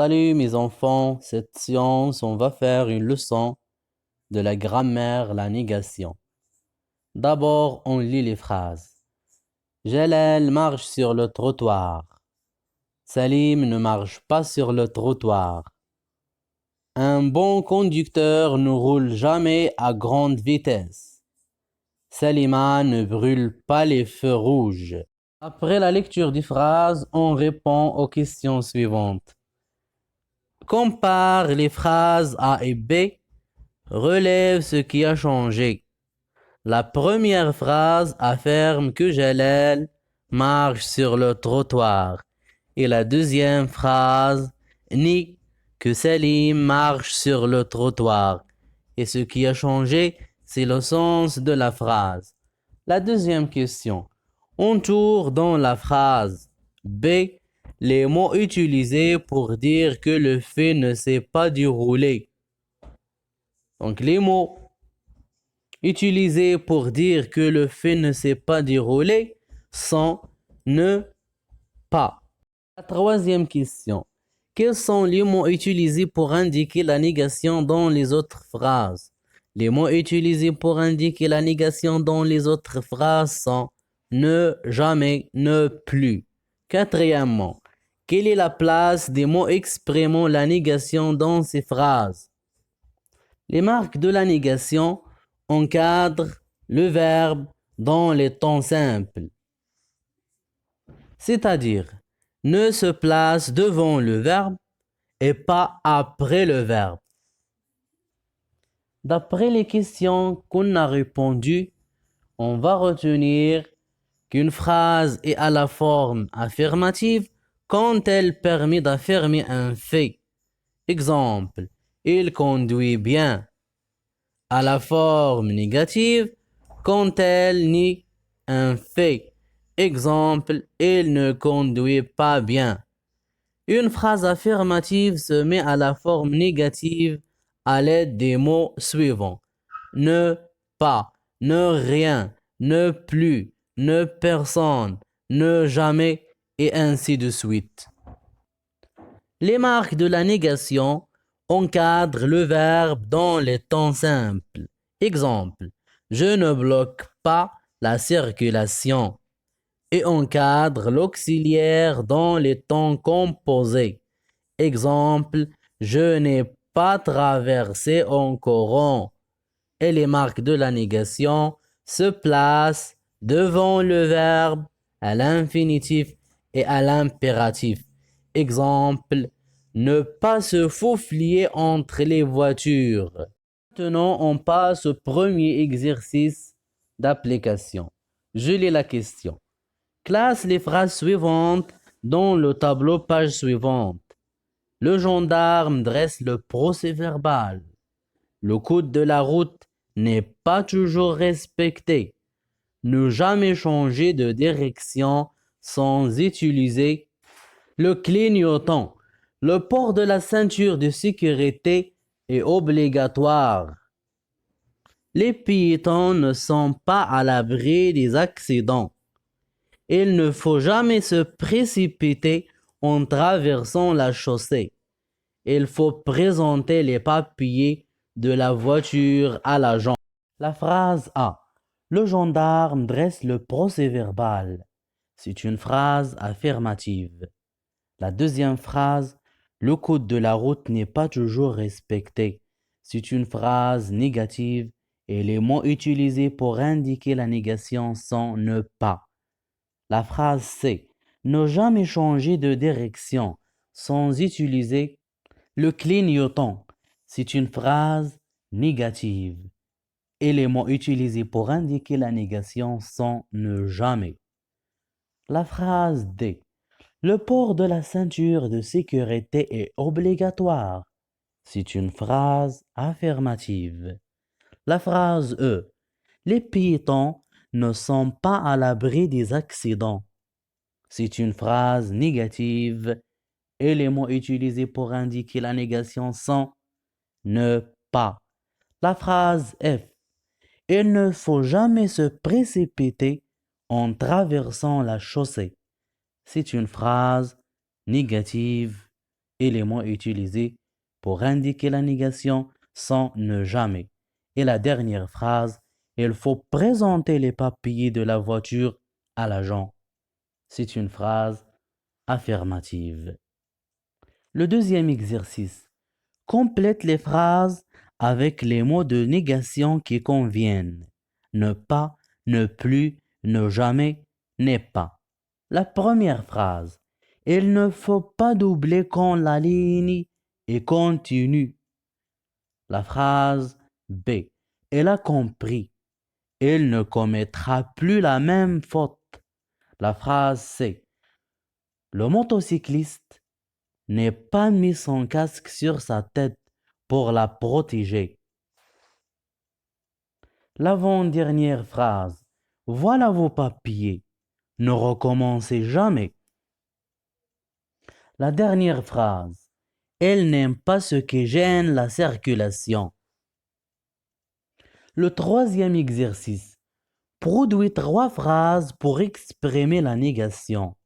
Salut mes enfants, cette séance, on va faire une leçon de la grammaire, la négation. D'abord, on lit les phrases. Jalal marche sur le trottoir. Salim ne marche pas sur le trottoir. Un bon conducteur ne roule jamais à grande vitesse. Salima ne brûle pas les feux rouges. Après la lecture des phrases, on répond aux questions suivantes. Compare les phrases A et B. Relève ce qui a changé. La première phrase affirme que Jalal marche sur le trottoir. Et la deuxième phrase nie que Salim marche sur le trottoir. Et ce qui a changé, c'est le sens de la phrase. La deuxième question. Entoure dans la phrase B les mots utilisés pour dire que le fait ne s'est pas déroulé. Donc les mots utilisés pour dire que le fait ne s'est pas déroulé sont ne pas. La troisième question. Quels sont les mots utilisés pour indiquer la négation dans les autres phrases? Les mots utilisés pour indiquer la négation dans les autres phrases sont ne, jamais, ne plus. Quatrièmement, quelle est la place des mots exprimant la négation dans ces phrases? Les marques de la négation encadrent le verbe dans les temps simples, c'est-à-dire ne se place devant le verbe et pas après le verbe. D'après les questions qu'on a répondues, on va retenir qu'une phrase est à la forme affirmative quand elle permet d'affirmer un fait. Exemple, il conduit bien. À la forme négative quand elle nie un fait. Exemple, il ne conduit pas bien. Une phrase affirmative se met à la forme négative à l'aide des mots suivants. Ne pas, ne rien, ne plus, ne personne, ne jamais, et ainsi de suite. Les marques de la négation encadrent le verbe dans les temps simples. Exemple, je ne bloque pas la circulation et encadre l'auxiliaire dans les temps composés. Exemple, je n'ai pas traversé en courant. Et les marques de la négation se placent devant le verbe, à l'infinitif et à l'impératif. Exemple, ne pas se faufiler entre les voitures. Maintenant, on passe au premier exercice d'application. Je lis la question. Classe les phrases suivantes dans le tableau page suivante. Le gendarme dresse le procès-verbal. Le code de la route n'est pas toujours respecté. Ne jamais changer de direction sans utiliser le clignotant. Le port de la ceinture de sécurité est obligatoire. Les piétons ne sont pas à l'abri des accidents. Il ne faut jamais se précipiter en traversant la chaussée. Il faut présenter les papiers de la voiture à l'agent. La phrase A. Le gendarme dresse le procès-verbal. C'est une phrase affirmative. La deuxième phrase. Le code de la route n'est pas toujours respecté. C'est une phrase négative et les mots utilisés pour indiquer la négation sont ne pas. La phrase C. Ne jamais changer de direction sans utiliser le clignotant. C'est une phrase négative. Et les mots utilisés pour indiquer la négation sont ne jamais. La phrase D. Le port de la ceinture de sécurité est obligatoire. C'est une phrase affirmative. La phrase E. Les piétons ne sont pas à l'abri des accidents. C'est une phrase négative et les mots utilisés pour indiquer la négation sont ne pas. La phrase F. Il ne faut jamais se précipiter en traversant la chaussée. C'est une phrase négative éléments utilisés pour indiquer la négation sont ne jamais. Et la dernière phrase, il faut présenter les papiers de la voiture à l'agent. C'est une phrase affirmative. Le deuxième exercice. Complète les phrases avec les mots de négation qui conviennent. Ne pas, ne plus, ne jamais, n'est pas. La première phrase. Il ne faut pas doubler quand la ligne est continue. La phrase B. Elle a compris. Il ne commettra plus la même faute. La phrase C. Le motocycliste n'a pas mis son casque sur sa tête pour la protéger. L'avant-dernière phrase. Voilà vos papiers. Ne recommencez jamais. La dernière phrase. Elle n'aime pas ce qui gêne la circulation. Le troisième exercice. Produis 3 phrases pour exprimer la négation.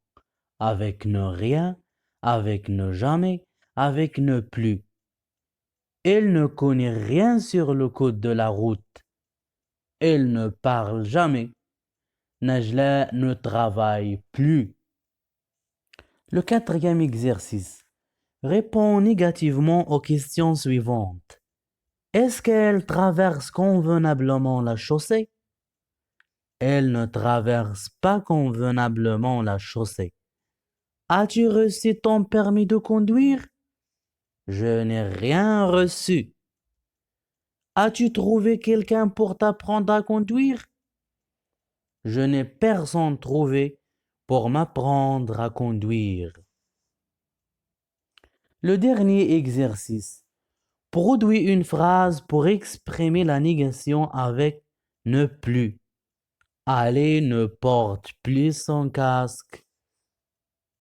Avec ne rien, avec ne jamais, avec ne plus. Elle ne connaît rien sur le code de la route. Elle ne parle jamais. Najla ne travaille plus. Le quatrième exercice. Réponds négativement aux questions suivantes. Est-ce qu'elle traverse convenablement la chaussée? Elle ne traverse pas convenablement la chaussée. As-tu reçu ton permis de conduire? Je n'ai rien reçu. As-tu trouvé quelqu'un pour t'apprendre à conduire? Je n'ai personne trouvé pour m'apprendre à conduire. Le dernier exercice. Produis une phrase pour exprimer la négation avec ne plus. Ali ne porte plus son casque.